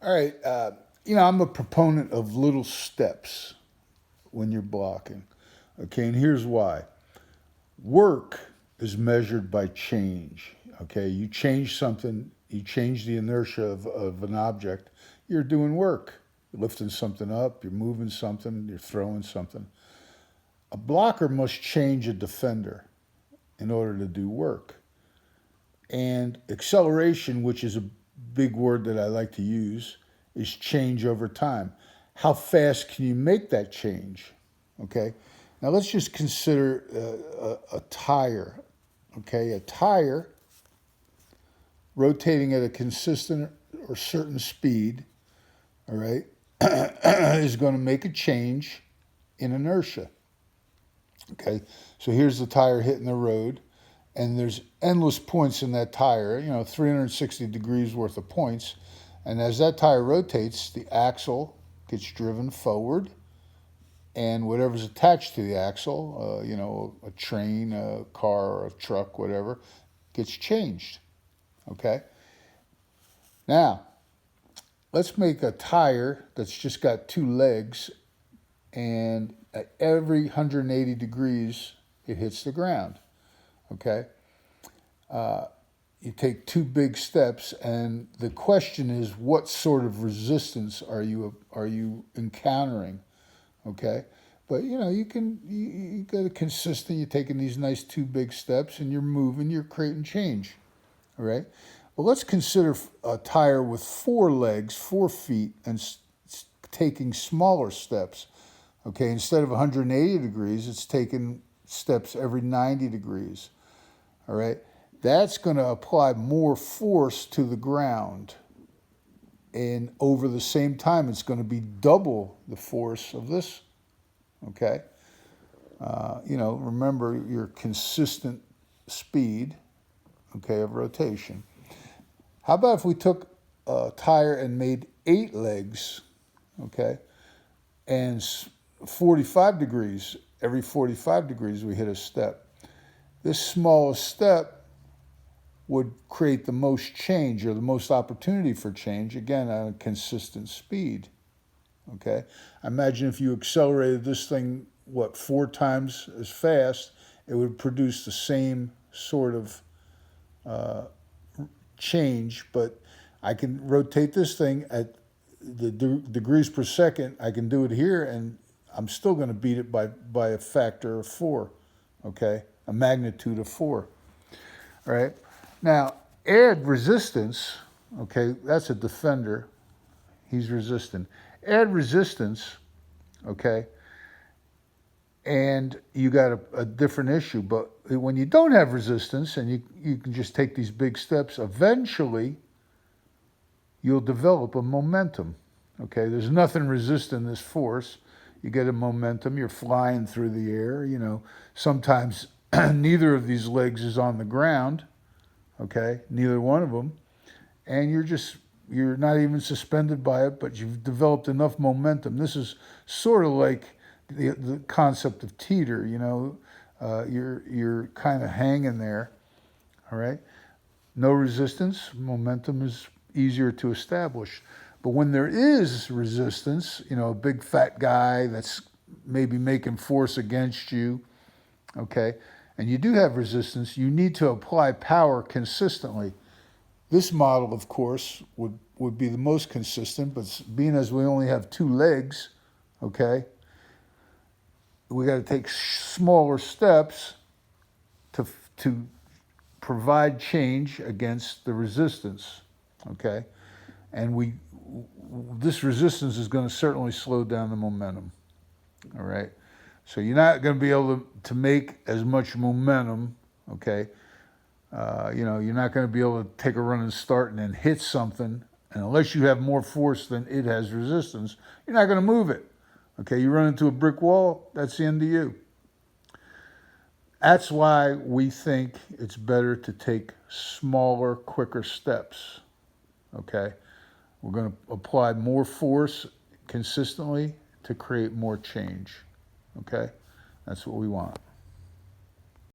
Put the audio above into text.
All right. I'm a proponent of little steps when you're blocking. Okay, and here's why. Work is measured by change. Okay, you change something, you change the inertia of an object, you're doing work. You're lifting something up, you're moving something, you're throwing something. A blocker must change a defender in order to do work. And acceleration, which is a big word that I like to use, is change over time. How fast can you make that change? Okay. Now let's just consider a tire. Okay. A tire rotating at a consistent or certain speed, all right, is going to make a change in inertia. Okay. So here's the tire hitting the road, and there's endless points in that tire, 360 degrees worth of points. And as that tire rotates, the axle gets driven forward, and whatever's attached to the axle, a train, a car, a truck, whatever, gets changed. Okay? Now, let's make a tire that's just got two legs, and at every 180 degrees, it hits the ground. Okay? You take two big steps, and the question is, what sort of resistance are you encountering? Okay, but you got a consistent. You're taking these nice two big steps, and you're moving. You're creating change. All right. Well, let's consider a tire with four legs, 4 feet, and taking smaller steps. Okay, instead of 180 degrees, it's taking steps every 90 degrees. All right. That's going to apply more force to the ground. And over the same time, it's going to be double the force of this. Okay. Remember your consistent speed, okay, of rotation. How about if we took a tire and made 8 legs, okay, and 45 degrees, every 45 degrees we hit a step. This smallest step would create the most change or the most opportunity for change, again, at a consistent speed. Okay? Imagine if you accelerated this thing, 4 times as fast, it would produce the same sort of change, but I can rotate this thing at the degrees per second. I can do it here, and I'm still going to beat it by a factor of 4, okay? A magnitude of 4. All right. Now, add resistance. Okay, that's a defender. He's resistant. Add resistance. Okay, and you got a different issue. But when you don't have resistance and you can just take these big steps, eventually you'll develop a momentum. Okay, there's nothing resisting this force. You get a momentum. You're flying through the air. Sometimes neither of these legs is on the ground. Okay, neither one of them, and you're not even suspended by it, but you've developed enough momentum. This is sort of like the concept of teeter. You're kind of hanging there. All right, no resistance, momentum is easier to establish. But when there is resistance, a big fat guy that's maybe making force against you, okay, and you do have resistance, you need to apply power consistently. This model, of course, would be the most consistent, but being as we only have 2 legs, okay, we got to take smaller steps to provide change against the resistance, okay, and this resistance is going to certainly slow down the momentum. All right, so you're not going to be able to make as much momentum, okay. You're not going to be able to take a running start and then hit something, and unless you have more force than it has resistance, you're not going to move it. Okay, you run into a brick wall, that's the end of you. That's why we think it's better to take smaller, quicker steps. Okay, we're going to apply more force consistently to create more change. Okay, that's what we want.